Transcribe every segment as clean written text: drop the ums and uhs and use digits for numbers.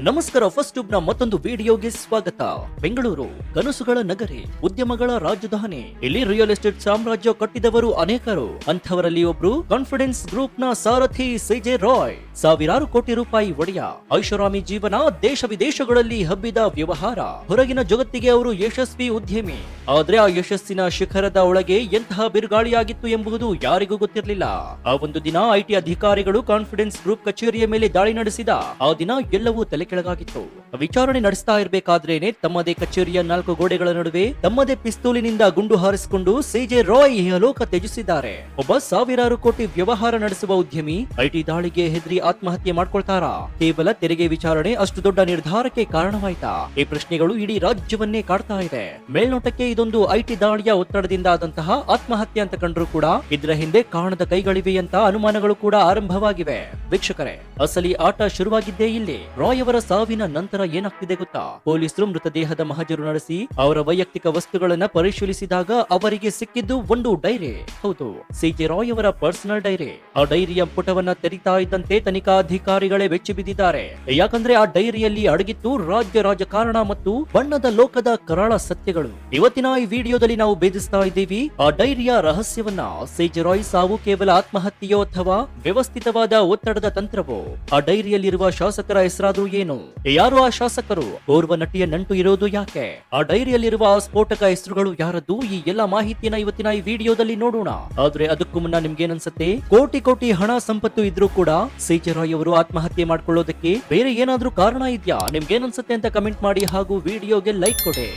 ನಮಸ್ಕಾರ. First tube ನ ಮತ್ತೊಂದು ವಿಡಿಯೋಗೆ ಸ್ವಾಗತ. ಬೆಂಗಳೂರು ಕನಸುಗಳ ನಗರಿ, ಉದ್ಯಮಗಳ ರಾಜಧಾನಿ. ಇಲ್ಲಿ ರಿಯಲ್ ಎಸ್ಟೇಟ್ ಸಾಮ್ರಾಜ್ಯ ಕಟ್ಟಿದವರು ಅನೇಕರು. ಅಂಥವರಲ್ಲಿ ಒಬ್ರು ಕಾನ್ಫಿಡೆನ್ಸ್ ಗ್ರೂಪ್ ನ ಸಾರಥಿ ಸಿಜೆ ರಾಯ್. ಸಾವಿರಾರು ಕೋಟಿ ರೂಪಾಯಿ ಒಡೆಯ, ಐಷಾರಾಮಿ ಜೀವನ, ದೇಶ ವಿದೇಶಗಳಲ್ಲಿ ಹಬ್ಬಿದ ವ್ಯವಹಾರ. ಹೊರಗಿನ ಜಗತ್ತಿಗೆ ಅವರು ಯಶಸ್ವಿ ಉದ್ಯಮಿ. ಆದ್ರೆ ಆ ಯಶಸ್ಸಿನ ಶಿಖರದ ಒಳಗೆ ಎಂತಹ ಬಿರುಗಾಳಿಯಾಗಿತ್ತು ಎಂಬುದು ಯಾರಿಗೂ ಗೊತ್ತಿರಲಿಲ್ಲ. ಆ ಒಂದು ದಿನ ಐಟಿ ಅಧಿಕಾರಿಗಳು ಕಾನ್ಫಿಡೆನ್ಸ್ ಗ್ರೂಪ್ ಕಚೇರಿಯ ಮೇಲೆ ದಾಳಿ ನಡೆಸಿದ ಆ ದಿನ ಎಲ್ಲವೂ ತಲೆ ಕೆಳಗಾಗಿತ್ತು. ವಿಚಾರಣೆ ನಡೆಸ್ತಾ ಇರಬೇಕಾದ್ರೇನೆ ತಮ್ಮದೇ ಕಚೇರಿಯ 4 ಗೋಡೆಗಳ ನಡುವೆ ತಮ್ಮದೇ ಪಿಸ್ತೂಲಿನಿಂದ ಗುಂಡು ಹಾರಿಸಿಕೊಂಡು ಸಿಜೆ ರಾಯ್ ಇಹಲೋಕ ತ್ಯಜಿಸಿದ್ದಾರೆ. ಒಬ್ಬ ಸಾವಿರಾರು ಕೋಟಿ ವ್ಯವಹಾರ ನಡೆಸುವ ಉದ್ಯಮಿ ಐಟಿ ದಾಳಿಗೆ ಹೆದರಿ ಆತ್ಮಹತ್ಯೆ ಮಾಡ್ಕೊಳ್ತಾರಾ? ಕೇವಲ ತೆರಿಗೆ ವಿಚಾರಣೆ ಅಷ್ಟು ದೊಡ್ಡ ನಿರ್ಧಾರಕ್ಕೆ ಕಾರಣವಾಯ್ತಾ? ಈ ಪ್ರಶ್ನೆಗಳು ಇಡೀ ರಾಜ್ಯವನ್ನೇ ಕಾಡ್ತಾ ಇದೆ. ಮೇಲ್ನೋಟಕ್ಕೆ ಇದೊಂದು ಐಟಿ ದಾಳಿಯ ಒತ್ತಡದಿಂದ ಆದಂತಹ ಆತ್ಮಹತ್ಯೆ ಅಂತ ಕಂಡ್ರು ಕೂಡ ಇದರ ಹಿಂದೆ ಕಾಣದ ಕೈಗಳಿವೆ ಅಂತ ಅನುಮಾನಗಳು ಕೂಡ ಆರಂಭವಾಗಿವೆ. ವೀಕ್ಷಕರೇ, ಅಸಲಿ ಆಟ ಶುರುವಾಗಿದ್ದೇ ಇಲ್ಲಿ. ರಾಯ್ ಅವರ ಸಾವಿನ ನಂತರ ಏನಾಗ್ತಿದೆ ಗೊತ್ತಾ? ಪೊಲೀಸರು ಮೃತದೇಹದ ಮಹಜರು ನಡೆಸಿ ಅವರ ವೈಯಕ್ತಿಕ ವಸ್ತುಗಳನ್ನ ಪರಿಶೀಲಿಸಿದಾಗ ಅವರಿಗೆ ಸಿಕ್ಕಿದ್ದು ಒಂದು ಡೈರಿ. ಹೌದು, ಸಿಜೆ ರಾಯ್ ಅವರ ಪರ್ಸನಲ್ ಡೈರಿ. ಆ ಡೈರಿಯ ಪುಟವನ್ನ ತೆರಿತಾ ಇದ್ದಂತೆ ತನಿಖಾಧಿಕಾರಿಗಳೇ ಬೆಚ್ಚಿ ಬಿದ್ದಿದ್ದಾರೆ. ಯಾಕಂದ್ರೆ ಆ ಡೈರಿಯಲ್ಲಿ ಅಡಗಿತ್ತು ರಾಜ್ಯ ರಾಜಕಾರಣ ಮತ್ತು ಬಣ್ಣದ ಲೋಕದ ಕರಾಳ ಸತ್ಯಗಳು. ಇವತ್ತಿನ ಈ ವಿಡಿಯೋದಲ್ಲಿ ನಾವು ಭೇದಿಸ್ತಾ ಇದ್ದೀವಿ ಆ ಡೈರಿಯ ರಹಸ್ಯವನ್ನ. ಸಿಜೆ ರಾಯ್ ಸಾವು ಕೇವಲ ಆತ್ಮಹತ್ಯೆಯೋ ಅಥವಾ ವ್ಯವಸ್ಥಿತವಾದ ಒತ್ತಡದ ತಂತ್ರವೋ? ಆ ಡೈರಿಯಲ್ಲಿರುವ ಶಾಸಕರ ಹೆಸರಾದ್ರೂ ಏನು? ಯಾರು ಆ ಶಾಸಕರು? ಓರ್ವ ನಟಿಯ ನಂಟು ಇರೋದು ಯಾಕೆ? ಆ ಡೈರಿಯಲ್ಲಿರುವ ಸ್ಫೋಟಕ ಹೆಸರುಗಳು ಯಾರದ್ದು? ಈ ಎಲ್ಲಾ ಮಾಹಿತಿಯನ್ನ ಇವತ್ತಿನ ಈ ವಿಡಿಯೋದಲ್ಲಿ ನೋಡೋಣ. ಆದ್ರೆ ಅದಕ್ಕೂ ಮುನ್ನ ನಿಮ್ಗೇನನ್ಸುತ್ತೆ? ಕೋಟಿ ಕೋಟಿ ಹಣ ಸಂಪತ್ತು ಇದ್ರೂ ಕೂಡ ಸಿಜೆ ರಾಯ್ ಅವರು ಆತ್ಮಹತ್ಯೆ ಮಾಡ್ಕೊಳ್ಳೋದಕ್ಕೆ ಬೇರೆ ಏನಾದ್ರೂ ಕಾರಣ ಇದ್ಯಾ? ನಿಮ್ಗೇನನ್ಸುತ್ತೆ ಅಂತ ಕಮೆಂಟ್ ಮಾಡಿ ಹಾಗೂ ವಿಡಿಯೋಗೆ ಲೈಕ್ ಕೊಡಿ.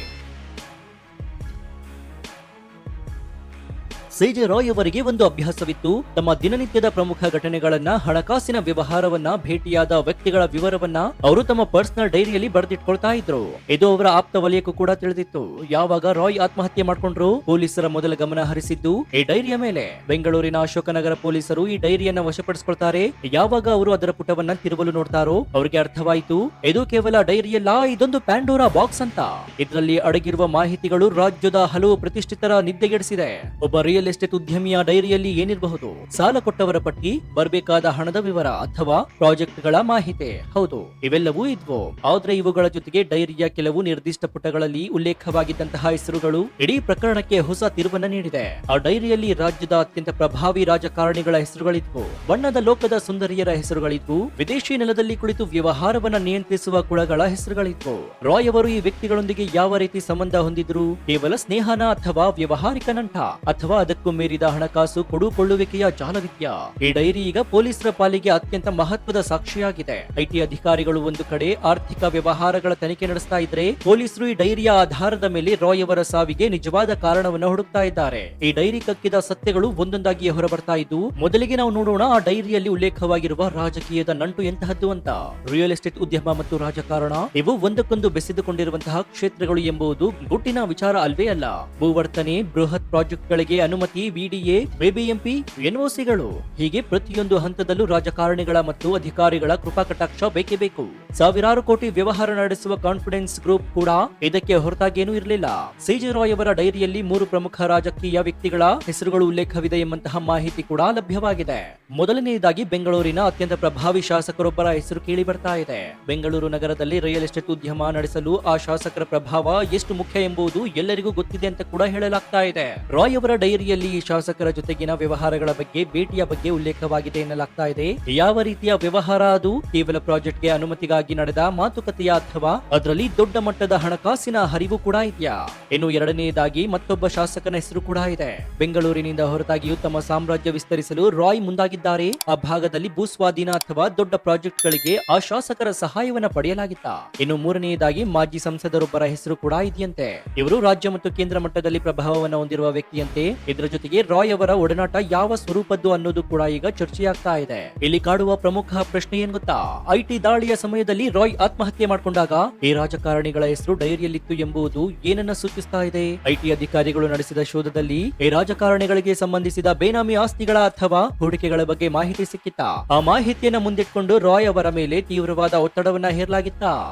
ಸಿಜೆ ರಾಯ್ ಅವರಿಗೆ ಒಂದು ಅಭ್ಯಾಸವಿತ್ತು. ತಮ್ಮ ದಿನನಿತ್ಯದ ಪ್ರಮುಖ ಘಟನೆಗಳನ್ನ, ಹಣಕಾಸಿನ ವ್ಯವಹಾರವನ್ನ, ಭೇಟಿಯಾದ ವ್ಯಕ್ತಿಗಳ ವಿವರವನ್ನ ಅವರು ತಮ್ಮ ಪರ್ಸನಲ್ ಡೈರಿಯಲ್ಲಿ ಬರೆದಿಟ್ಕೊಳ್ತಾ ಇದ್ರು. ಇದು ಅವರ ಆಪ್ತ ವಲಯಕ್ಕೂ ಕೂಡ ತಿಳಿದಿತ್ತು. ಯಾವಾಗ ರಾಯ್ ಆತ್ಮಹತ್ಯೆ ಮಾಡ್ಕೊಂಡ್ರು, ಪೊಲೀಸರ ಮೊದಲ ಗಮನ ಹರಿಸಿದ್ದು ಈ ಡೈರಿಯ ಮೇಲೆ. ಬೆಂಗಳೂರಿನ ಅಶೋಕನಗರ ಪೊಲೀಸರು ಈ ಡೈರಿಯನ್ನ ವಶಪಡಿಸಿಕೊಳ್ತಾರೆ. ಯಾವಾಗ ಅವರು ಅದರ ಪುಟವನ್ನ ತಿರುವಲು ನೋಡ್ತಾರೋ ಅವರಿಗೆ ಅರ್ಥವಾಯಿತು, ಇದು ಕೇವಲ ಡೈರಿಯಲ್ಲ, ಇದೊಂದು ಪ್ಯಾಂಡೋರಾ ಬಾಕ್ಸ್ ಅಂತ. ಇದರಲ್ಲಿ ಅಡಗಿರುವ ಮಾಹಿತಿಗಳು ರಾಜ್ಯದ ಹಲವು ಪ್ರತಿಷ್ಠಿತರ ನಿದ್ದೆಗೆಡಿಸಿದೆ. ಒಬ್ಬ ರಿಯಲ್ ಎಸ್ಟೇಟ್ ಉದ್ಯಮಿಯ ಡೈರಿಯಲ್ಲಿ ಏನಿರಬಹುದು? ಸಾಲ ಕೊಟ್ಟವರ ಪಟ್ಟಿ, ಬರಬೇಕಾದ ಹಣದ ವಿವರ ಅಥವಾ ಪ್ರಾಜೆಕ್ಟ್ ಗಳ ಮಾಹಿತಿ. ಹೌದು, ಇವೆಲ್ಲವೂ ಇದ್ವು. ಆದ್ರೆ ಇವುಗಳ ಜೊತೆಗೆ ಡೈರಿಯ ಕೆಲವು ನಿರ್ದಿಷ್ಟ ಪುಟಗಳಲ್ಲಿ ಉಲ್ಲೇಖವಾಗಿದ್ದಂತಹ ಹೆಸರುಗಳು ಇಡೀ ಪ್ರಕರಣಕ್ಕೆ ಹೊಸ ತಿರುವನ್ನ ನೀಡಿದೆ. ಆ ಡೈರಿಯಲ್ಲಿ ರಾಜ್ಯದ ಅತ್ಯಂತ ಪ್ರಭಾವಿ ರಾಜಕಾರಣಿಗಳ ಹೆಸರುಗಳಿದ್ವು, ಬಣ್ಣದ ಲೋಕದ ಸುಂದರಿಯರ ಹೆಸರುಗಳಿದ್ವು, ವಿದೇಶಿ ನೆಲದಲ್ಲಿ ಕುಳಿತು ವ್ಯವಹಾರವನ್ನ ನಿಯಂತ್ರಿಸುವ ಕುಳಗಳ ಹೆಸರುಗಳಿದ್ವು. ರಾಯ್ ಅವರು ಈ ವ್ಯಕ್ತಿಗಳೊಂದಿಗೆ ಯಾವ ರೀತಿ ಸಂಬಂಧ ಹೊಂದಿದ್ರು? ಕೇವಲ ಸ್ನೇಹನ ಅಥವಾ ವ್ಯವಹಾರಿಕ ನಂಟ ಅಥವಾ ಅದಕ್ಕೂ ಮೀರಿದ ಹಣಕಾಸು ಕೊಡುಕೊಳ್ಳುವಿಕೆಯ ಜಾಲವಿದ್ಯ? ಈ ಡೈರಿ ಈಗ ಪೊಲೀಸರ ಪಾಲಿಗೆ ಅತ್ಯಂತ ಮಹತ್ವದ ಸಾಕ್ಷಿಯಾಗಿದೆ. ಐಟಿ ಅಧಿಕಾರಿಗಳು ಒಂದು ಕಡೆ ಆರ್ಥಿಕ ವ್ಯವಹಾರಗಳ ತನಿಖೆ ನಡೆಸ್ತಾ ಇದ್ರೆ, ಪೊಲೀಸರು ಈ ಡೈರಿಯ ಆಧಾರದ ಮೇಲೆ ರಾಯ್ ಅವರ ಸಾವಿಗೆ ನಿಜವಾದ ಕಾರಣವನ್ನು ಹುಡುಕ್ತಾ ಇದ್ದಾರೆ. ಈ ಡೈರಿ ಕಕ್ಕಿದ ಸತ್ಯಗಳು ಒಂದೊಂದಾಗಿ ಹೊರಬರ್ತಾ ಇದ್ದು, ಮೊದಲಿಗೆ ನಾವು ನೋಡೋಣ ಆ ಡೈರಿಯಲ್ಲಿ ಉಲ್ಲೇಖವಾಗಿರುವ ರಾಜಕೀಯದ ನಂಟು ಎಂತಹದ್ದು ಅಂತ. ರಿಯಲ್ ಎಸ್ಟೇಟ್ ಉದ್ಯಮ ಮತ್ತು ರಾಜಕಾರಣ ಇವು ಒಂದಕ್ಕೊಂದು ಬೆಸೆದುಕೊಂಡಿರುವಂತಹ ಕ್ಷೇತ್ರಗಳು ಎಂಬುದು ಗುಟ್ಟಿನ ವಿಚಾರ ಅಲ್ವೇ ಅಲ್ಲ. ಭೂವರ್ತನೆ, ಬೃಹತ್ ಪ್ರಾಜೆಕ್ಟ್ ಗಳಿಗೆ ಅನುಮತಿ, ವಿಡಿಎ, ಬಿಬಿಎಂಪಿ, ಎನ್ಒಸಿಗಳು, ಹೀಗೆ ಪ್ರತಿಯೊಂದು ಹಂತದಲ್ಲೂ ರಾಜಕಾರಣಿಗಳ ಮತ್ತು ಅಧಿಕಾರಿಗಳ ಕೃಪಾ ಕಟಾಕ್ಷ ಬೇಕೇ ಬೇಕು. ಸಾವಿರಾರು ಕೋಟಿ ವ್ಯವಹಾರ ನಡೆಸುವ ಕಾನ್ಫಿಡೆನ್ಸ್ ಗ್ರೂಪ್ ಕೂಡ ಇದಕ್ಕೆ ಹೊರತಾಗೇನೂ ಇರಲಿಲ್ಲ. ಸಿಜೆ ರಾಯ್ ಅವರ ಡೈರಿಯಲ್ಲಿ 3 ಪ್ರಮುಖ ರಾಜಕೀಯ ವ್ಯಕ್ತಿಗಳ ಹೆಸರುಗಳು ಉಲ್ಲೇಖವಿದೆ ಎಂಬಂತಹ ಮಾಹಿತಿ ಕೂಡ ಲಭ್ಯವಾಗಿದೆ. ಮೊದಲನೆಯದಾಗಿ ಬೆಂಗಳೂರಿನ ಅತ್ಯಂತ ಪ್ರಭಾವಿ ಶಾಸಕರೊಬ್ಬರ ಹೆಸರು ಕೇಳಿ ಬರ್ತಾ ಇದೆ. ಬೆಂಗಳೂರು ನಗರದಲ್ಲಿ ರಿಯಲ್ ಎಸ್ಟೇಟ್ ಉದ್ಯಮ ನಡೆಸಲು ಆ ಶಾಸಕರ ಪ್ರಭಾವ ಎಷ್ಟು ಮುಖ್ಯ ಎಂಬುದು ಎಲ್ಲರಿಗೂ ಗೊತ್ತಿದೆ ಅಂತ ಕೂಡ ಹೇಳಲಾಗ್ತಾ ಇದೆ. ರಾಯ್ ಅವರ ಡೈರಿಯಲ್ಲಿ ಈ ಶಾಸಕರ ಜೊತೆಗಿನ ವ್ಯವಹಾರಗಳ ಬಗ್ಗೆ, ಭೇಟಿಯ ಬಗ್ಗೆ ಉಲ್ಲೇಖವಾಗಿದೆ ಎನ್ನಲಾಗ್ತಾ ಇದೆ. ಯಾವ ರೀತಿಯ ವ್ಯವಹಾರ ಅದು? ಕೇವಲ ಪ್ರಾಜೆಕ್ಟ್ಗೆ ಅನುಮತಿಗಾಗಿ ನಡೆದ ಮಾತುಕತೆಯ ಅಥವಾ ಅದರಲ್ಲಿ ದೊಡ್ಡ ಮಟ್ಟದ ಹಣಕಾಸಿನ ಹರಿವು ಕೂಡ ಇದೆಯಾ? ಇನ್ನು ಎರಡನೆಯದಾಗಿ ಮತ್ತೊಬ್ಬ ಶಾಸಕನ ಹೆಸರು ಕೂಡ ಇದೆ. ಬೆಂಗಳೂರಿನಿಂದ ಹೊರತಾಗಿಯೂ ತಮ್ಮ ಸಾಮ್ರಾಜ್ಯ ವಿಸ್ತರಿಸಲು ರಾಯ್ ಮುಂದಾಗಿದ್ದಾರೆ. ಆ ಭಾಗದಲ್ಲಿ ಭೂಸ್ವಾಧೀನ ಅಥವಾ ದೊಡ್ಡ ಪ್ರಾಜೆಕ್ಟ್ ಗಳಿಗೆ ಆ ಶಾಸಕರ ಸಹಾಯವನ್ನ ಪಡೆಯಲಾಗಿತ್ತ. ಇನ್ನು ಮೂರನೆಯದಾಗಿ ಮಾಜಿ ಸಂಸದರೊಬ್ಬರ ಹೆಸರು ಕೂಡ ಇದೆಯಂತೆ. ಇವರು ರಾಜ್ಯ ಮತ್ತು ಕೇಂದ್ರ ಮಟ್ಟದಲ್ಲಿ ಪ್ರಭಾವವನ್ನು ಹೊಂದಿರುವ ವ್ಯಕ್ತಿಯಂತೆ. ಇದರ ಜೊತೆಗೆ ರಾಯ್ ಅವರ ಒಡನಾಟ ಯಾವ ಸ್ವರೂಪದ್ದು ಅನ್ನೋದು ಕೂಡ ಈಗ ಚರ್ಚೆಯಾಗ್ತಾ ಇದೆ. ಇಲ್ಲಿ ಕಾಡುವ ಪ್ರಮುಖ ಪ್ರಶ್ನೆ ಏನ್ ಗೊತ್ತಾ? ಐಟಿ ದಾಳಿಯ ಸಮಯದಲ್ಲಿ ರಾಯ್ ಆತ್ಮಹತ್ಯೆ ಮಾಡಿಕೊಂಡಾಗ ಈ ರಾಜಕಾರಣಿಗಳ ಹೆಸರು ಡೈರಿಯಲ್ಲಿತ್ತು ಎಂಬುದು ಏನನ್ನ ಸೂಚಿಸ್ತಾ ಇದೆ? ಐಟಿ ಅಧಿಕಾರಿಗಳು ನಡೆಸಿದ ಶೋಧದಲ್ಲಿ ಈ ರಾಜಕಾರಣಿಗಳಿಗೆ ಸಂಬಂಧಿಸಿದ ಬೇನಾಮಿ ಆಸ್ತಿಗಳ ಅಥವಾ ಹೂಡಿಕೆಗಳ ಬಗ್ಗೆ ಮಾಹಿತಿ ಸಿಕ್ಕಿತ್ತ? ಆ ಮಾಹಿತಿಯನ್ನ ಮುಂದಿಟ್ಕೊಂಡು ರಾಯ್ ಅವರ ಮೇಲೆ ತೀವ್ರವಾದ ಒತ್ತಡವನ್ನ ಹೇರಲಾಗಿತ್ತ?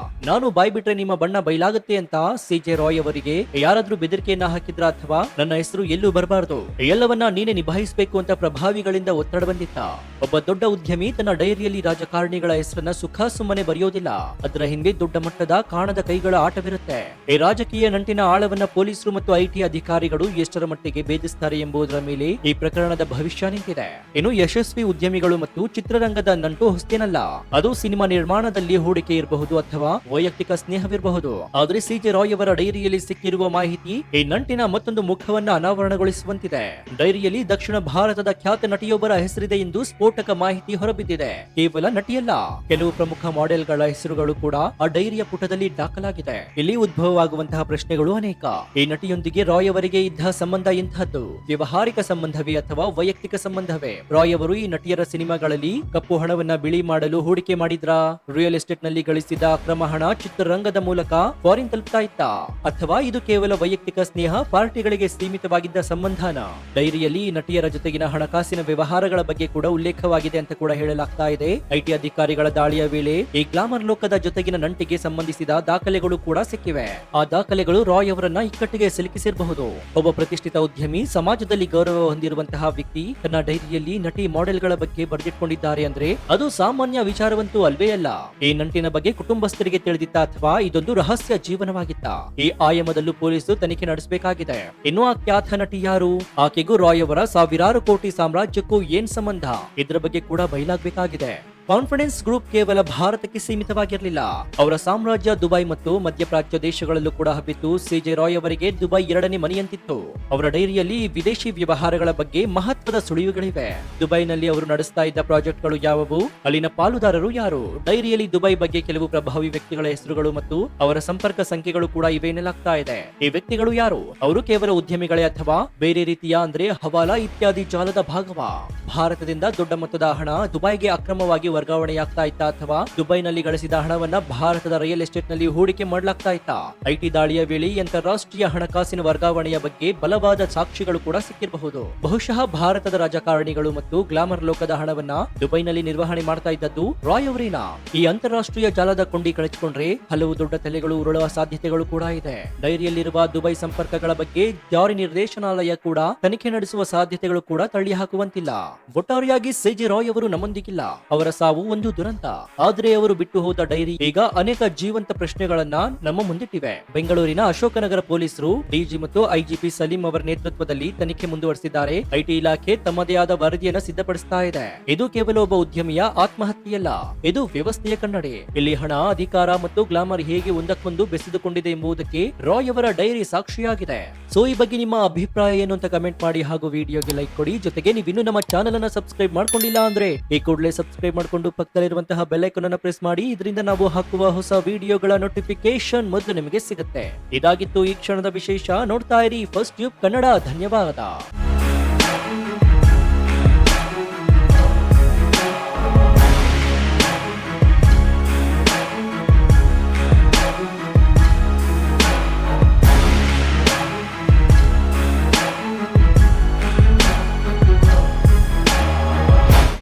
ನಾನು ಬಾಯ್ಬಿಟ್ರೆ ನಿಮ್ಮ ಬಣ್ಣ ಬಯಲಾಗುತ್ತೆ ಅಂತ ಸಿಜೆ ರಾಯ್ ಅವರಿಗೆ ಯಾರಾದ್ರೂ ಬೆದರಿಕೆಯನ್ನ ಹಾಕಿದ್ರ ಅಥವಾ ನನ್ನ ಹೆಸರು ಎಲ್ಲೂ ಬರಬಾರದು, ಎಲ್ಲವನ್ನ ನೀನೇ ನಿಭಾಯಿಸಬೇಕು ಅಂತ ಪ್ರಭಾವಿಗಳಿಂದ ಒತ್ತಡ ಬಂದಿತ್ತ? ಒಬ್ಬ ದೊಡ್ಡ ಉದ್ಯಮಿ ತನ್ನ ಡೈರಿಯಲ್ಲಿ ರಾಜಕಾರಣಿಗಳ ಹೆಸರನ್ನ ಸುಖ ಸುಮ್ಮನೆ ಬರೆಯೋದಿಲ್ಲ. ಅದರ ಹಿಂದೆ ದೊಡ್ಡ ಮಟ್ಟದ ಕಾಣದ ಕೈಗಳ ಆಟವಿರುತ್ತೆ. ಈ ರಾಜಕೀಯ ನಂಟಿನ ಆಳವನ್ನ ಪೊಲೀಸರು ಮತ್ತು ಐಟಿ ಅಧಿಕಾರಿಗಳು ಎಷ್ಟರ ಮಟ್ಟಿಗೆ ಭೇದಿಸುತ್ತಾರೆ ಎಂಬುದರ ಮೇಲೆ ಈ ಪ್ರಕರಣದ ಭವಿಷ್ಯ ನಿಂತಿದೆ. ಇನ್ನು ಯಶಸ್ವಿ ಉದ್ಯಮಿಗಳು ಮತ್ತು ಚಿತ್ರರಂಗದ ನಂಟು ಹೊಸ್ತೇನಲ್ಲ. ಅದು ಸಿನಿಮಾ ನಿರ್ಮಾಣದಲ್ಲಿ ಹೂಡಿಕೆ ಇರಬಹುದು ಅಥವಾ ವೈಯಕ್ತಿಕ ಸ್ನೇಹವಿರಬಹುದು. ಆದ್ರೆ ಸಿಜೆ ರಾಯ್ ಅವರ ಡೈರಿಯಲ್ಲಿ ಸಿಕ್ಕಿರುವ ಮಾಹಿತಿ ಈ ನಂಟಿನ ಮತ್ತೊಂದು ಮುಖವನ್ನ ಅನಾವರಣಗೊಳಿಸುವಂತಿದೆ. ಡೈರಿಯಲ್ಲಿ ದಕ್ಷಿಣ ಭಾರತದ ಖ್ಯಾತ ನಟಿಯೊಬ್ಬರ ಹೆಸರಿದೆ ಎಂದು ಸ್ಫೋಟಕ ಮಾಹಿತಿ ಹೊರಬಿದ್ದಿದೆ. ಕೇವಲ ನಟಿಯಲ್ಲ, ಕೆಲವು ಪ್ರಮುಖ ಮಾಡೆಲ್ಗಳ ಹೆಸರುಗಳು ಕೂಡ ಆ ಡೈರಿಯ ಪುಟದಲ್ಲಿ ದಾಖಲಾಗಿದೆ. ಇಲ್ಲಿ ಉದ್ಭವವಾಗುವಂತಹ ಪ್ರಶ್ನೆಗಳು ಅನೇಕ. ಈ ನಟಿಯೊಂದಿಗೆ ರಾಯ್ ಅವರಿಗೆ ಇದ್ದ ಸಂಬಂಧ ಇಂತಹದ್ದು ವ್ಯವಹಾರಿಕ ಸಂಬಂಧವೇ ಅಥವಾ ವೈಯಕ್ತಿಕ ಸಂಬಂಧವೇ? ರಾಯ್ ಅವರು ಈ ನಟಿಯರ ಸಿನಿಮಾಗಳಲ್ಲಿ ಕಪ್ಪು ಹಣವನ್ನ ಬಿಳಿ ಮಾಡಲು ಹೂಡಿಕೆ ಮಾಡಿದ್ರಾ? ರಿಯಲ್ ಎಸ್ಟೇಟ್ ನಲ್ಲಿ ಗಳಿಸಿದ ಅಕ್ರಮ ಹಣ ಚಿತ್ರರಂಗದ ಮೂಲಕ ಫಾರಿನ್ ತಲುಪ್ತಾ ಇತ್ತಾ? ಅಥವಾ ಇದು ಕೇವಲ ವೈಯಕ್ತಿಕ ಸ್ನೇಹ, ಪಾರ್ಟಿಗಳಿಗೆ ಸೀಮಿತವಾಗಿದ್ದ ಸಂಬಂಧನ? ಡೈರಿಯಲ್ಲಿ ಈ ನಟಿಯರ ಜೊತೆಗಿನ ಹಣಕಾಸಿನ ವ್ಯವಹಾರಗಳ ಬಗ್ಗೆ ಕೂಡ ಉಲ್ಲೇಖವಾಗಿದೆ ಅಂತ ಕೂಡ ಹೇಳಲಾಗ್ತಾ ಇದೆ. ಐಟಿ ಅಧಿಕಾರಿಗಳ ದಾಳಿಯ ವೇಳೆ ಈ ಗ್ಲಾಮರ್ ಲೋಕದ ಜೊತೆಗಿನ ನಂಟಿಗೆ ಸಂಬಂಧಿಸಿದ ದಾಖಲೆಗಳು ಕೂಡ ಸಿಕ್ಕಿವೆ. ಆ ದಾಖಲೆಗಳು ರಾಯ್ ಅವರನ್ನ ಇಕ್ಕಟ್ಟಿಗೆ ಸಿಲುಕಿಸಿರಬಹುದು. ಒಬ್ಬ ಪ್ರತಿಷ್ಠಿತ ಉದ್ಯಮಿ, ಸಮಾಜದಲ್ಲಿ ಗೌರವ ಹೊಂದಿರುವಂತಹ ವ್ಯಕ್ತಿ ತನ್ನ ಡೈರಿಯಲ್ಲಿ ನಟಿ ಮಾಡೆಲ್ಗಳ ಬಗ್ಗೆ ಬರೆದಿಟ್ಕೊಂಡಿದ್ದಾರೆ ಅಂದ್ರೆ ಅದು ಸಾಮಾನ್ಯ ವಿಚಾರವಂತೂ ಅಲ್ವೇ ಅಲ್ಲ. ಈ ನಂಟಿನ ಬಗ್ಗೆ ಕುಟುಂಬಸ್ಥರಿಗೆ ತಿಳಿದಿತ್ತ ಅಥವಾ ಇದೊಂದು ರಹಸ್ಯ ಜೀವನವಾಗಿತ್ತ? ಈ ಆಯಾಮದಲ್ಲೂ ಪೊಲೀಸರು ತನಿಖೆ ನಡೆಸಬೇಕಾಗಿದೆ. ಇನ್ನು ಆ ಖ್ಯಾತ ನಟಿ ಯಾರು? ಆಕೆಗೂ ರಾಯ್ ಅವರ ಸಾವಿರಾರು ಕೋಟಿ ಸಾಮ್ರಾಜ್ಯಕ್ಕೂ ಏನ್ ಸಂಬಂಧ? ಇದರ ಬಗ್ಗೆ ಕೂಡ ಬಯಲಾಗಬೇಕಾಗಿದೆ. ಕಾನ್ಫಿಡೆನ್ಸ್ ಗ್ರೂಪ್ ಕೇವಲ ಭಾರತಕ್ಕೆ ಸೀಮಿತವಾಗಿರಲಿಲ್ಲ. ಅವರ ಸಾಮ್ರಾಜ್ಯ ದುಬೈ ಮತ್ತು ಮಧ್ಯಪ್ರಾಚ್ಯ ದೇಶಗಳಲ್ಲೂ ಕೂಡ ಹಬ್ಬಿತ್ತು. ಸಿಜೆ ರಾಯ್ ಅವರಿಗೆ ದುಬೈ ಎರಡನೇ ಮನೆಯಂತಿತ್ತು. ಅವರ ಡೈರಿಯಲ್ಲಿ ವಿದೇಶಿ ವ್ಯವಹಾರಗಳ ಬಗ್ಗೆ ಮಹತ್ವದ ಸುಳಿವುಗಳಿವೆ. ದುಬೈನಲ್ಲಿ ಅವರು ನಡೆಸ್ತಾ ಇದ್ದ ಪ್ರಾಜೆಕ್ಟ್ಗಳು ಯಾವುವು? ಅಲ್ಲಿನ ಪಾಲುದಾರರು ಯಾರು? ಡೈರಿಯಲ್ಲಿ ದುಬೈ ಬಗ್ಗೆ ಕೆಲವು ಪ್ರಭಾವಿ ವ್ಯಕ್ತಿಗಳ ಹೆಸರುಗಳು ಮತ್ತು ಅವರ ಸಂಪರ್ಕ ಸಂಖ್ಯೆಗಳು ಕೂಡ ಇವೆ ಎನ್ನಲಾಗ್ತಾ ಇದೆ. ಈ ವ್ಯಕ್ತಿಗಳು ಯಾರು? ಅವರು ಕೇವಲ ಉದ್ಯಮಿಗಳೇ ಅಥವಾ ಬೇರೆ ರೀತಿಯ ಅಂದ್ರೆ ಹವಾಲಾ ಇತ್ಯಾದಿ ಜಾಲದ ಭಾಗವಾ? ಭಾರತದಿಂದ ದೊಡ್ಡ ಮೊತ್ತದ ಹಣ ದುಬೈಗೆ ಅಕ್ರಮವಾಗಿ ವರ್ಗಾವಣೆಯಾಗ್ತಾ ಇತ್ತಾ ಅಥವಾ ದುಬೈನಲ್ಲಿ ಗಳಿಸಿದ ಹಣವನ್ನ ಭಾರತದ ರಿಯಲ್ ಎಸ್ಟೇಟ್ ನಲ್ಲಿ ಹೂಡಿಕೆ ಮಾಡಲಾಗ್ತಾ ಇತ್ತಾ? ಐಟಿ ದಾಳಿಯ ವೇಳೆ ಅಂತಾರಾಷ್ಟ್ರೀಯ ಹಣಕಾಸಿನ ವರ್ಗಾವಣೆಯ ಬಗ್ಗೆ ಬಲವಾದ ಸಾಕ್ಷಿಗಳು ಕೂಡ ಸಿಕ್ಕಿರಬಹುದು. ಬಹುಶಃ ಭಾರತದ ರಾಜಕಾರಣಿಗಳು ಮತ್ತು ಗ್ಲಾಮರ್ ಲೋಕದ ಹಣವನ್ನ ದುಬೈನಲ್ಲಿ ನಿರ್ವಹಣೆ ಮಾಡ್ತಾ ಇದ್ದದ್ದು ರಾಯ್ ಅವರೇನಾ? ಈ ಅಂತಾರಾಷ್ಟ್ರೀಯ ಜಾಲದ ಕೊಂಡಿ ಕಳೆದುಕೊಂಡ್ರೆ ಹಲವು ದೊಡ್ಡ ತಲೆಗಳು ಉರುಳುವ ಸಾಧ್ಯತೆಗಳು ಕೂಡ ಇದೆ. ಡೈರಿಯಲ್ಲಿರುವ ದುಬೈ ಸಂಪರ್ಕಗಳ ಬಗ್ಗೆ ಜಾರಿ ನಿರ್ದೇಶನಾಲಯ ಕೂಡ ತನಿಖೆ ನಡೆಸುವ ಸಾಧ್ಯತೆಗಳು ಕೂಡ ತಳ್ಳಿ ಹಾಕುವಂತಿಲ್ಲ. ಒಟ್ಟಾರೆಯಾಗಿ ಸಿಜೆ ರಾಯ್ ಅವರು ನಮ್ಮೊಂದಿಗಿಲ್ಲ. ಅವರ ಸಾವು ಒಂದು ದುರಂತ. ಆದ್ರೆ ಅವರು ಬಿಟ್ಟು ಹೋದ ಡೈರಿ ಈಗ ಅನೇಕ ಜೀವಂತ ಪ್ರಶ್ನೆಗಳನ್ನ ನಮ್ಮ ಮುಂದಿಟ್ಟಿವೆ. ಬೆಂಗಳೂರಿನ ಅಶೋಕನಗರ ಪೊಲೀಸರು ಡಿಜಿ ಮತ್ತು ಐಜಿಪಿ ಸಲೀಂ ಅವರ ನೇತೃತ್ವದಲ್ಲಿ ತನಿಖೆ ಮುಂದುವರೆಸಿದ್ದಾರೆ. ಐಟಿ ಇಲಾಖೆ ತಮ್ಮದೇ ಆದ ವರದಿಯನ್ನ ಸಿದ್ಧಪಡಿಸ್ತಾ ಇದೆ. ಇದು ಕೇವಲ ಒಬ್ಬ ಉದ್ಯಮಿಯ ಆತ್ಮಹತ್ಯೆಯಲ್ಲ, ಇದು ವ್ಯವಸ್ಥೆಯ ಕನ್ನಡಿ. ಇಲ್ಲಿ ಹಣ, ಅಧಿಕಾರ ಮತ್ತು ಗ್ಲಾಮರ್ ಹೇಗೆ ಒಂದಕ್ಕೊಂದು ಬೆಸೆದುಕೊಂಡಿದೆ ಎಂಬುದಕ್ಕೆ ರಾಯ್ ಅವರ ಡೈರಿ ಸಾಕ್ಷಿಯಾಗಿದೆ. ಸೊ ಈ ಬಗ್ಗೆ ನಿಮ್ಮ ಅಭಿಪ್ರಾಯ ಏನು ಅಂತ ಕಮೆಂಟ್ ಮಾಡಿ ಹಾಗೂ ವಿಡಿಯೋಗೆ ಲೈಕ್ ಕೊಡಿ. ಜೊತೆಗೆ ನೀವು ಇನ್ನೂ ನಮ್ಮ ಚಾನೆಲ್ ಅನ್ನ ಸಬ್ಸ್ಕ್ರೈಬ್ ಮಾಡ್ಕೊಂಡಿಲ್ಲ ಅಂದ್ರೆ ಈ ಕೂಡಲೇ ಸಬ್ಸ್ಕ್ರೈಬ್ ಮಾಡಿಕೊಂಡು ಪಕ್ಕದಲ್ಲಿರುವಂತಹ ಬೆಲ್ ಐಕಾನ್ ಅನ್ನು ಪ್ರೆಸ್ ಮಾಡಿ. ಇದರಿಂದ ನಾವು ಹಾಕುವ ಹೊಸ ವಿಡಿಯೋಗಳ ನೋಟಿಫಿಕೇಶನ್ ಮೊದಲು ನಿಮಗೆ ಸಿಗುತ್ತೆ. ಇದಾಗಿತ್ತು ಈ ಕ್ಷಣದ ವಿಶೇಷ. ನೋಡ್ತಾ ಇರಿ ಫಸ್ಟ್ ಟ್ಯೂಬ್ ಕನ್ನಡ. ಧನ್ಯವಾದ.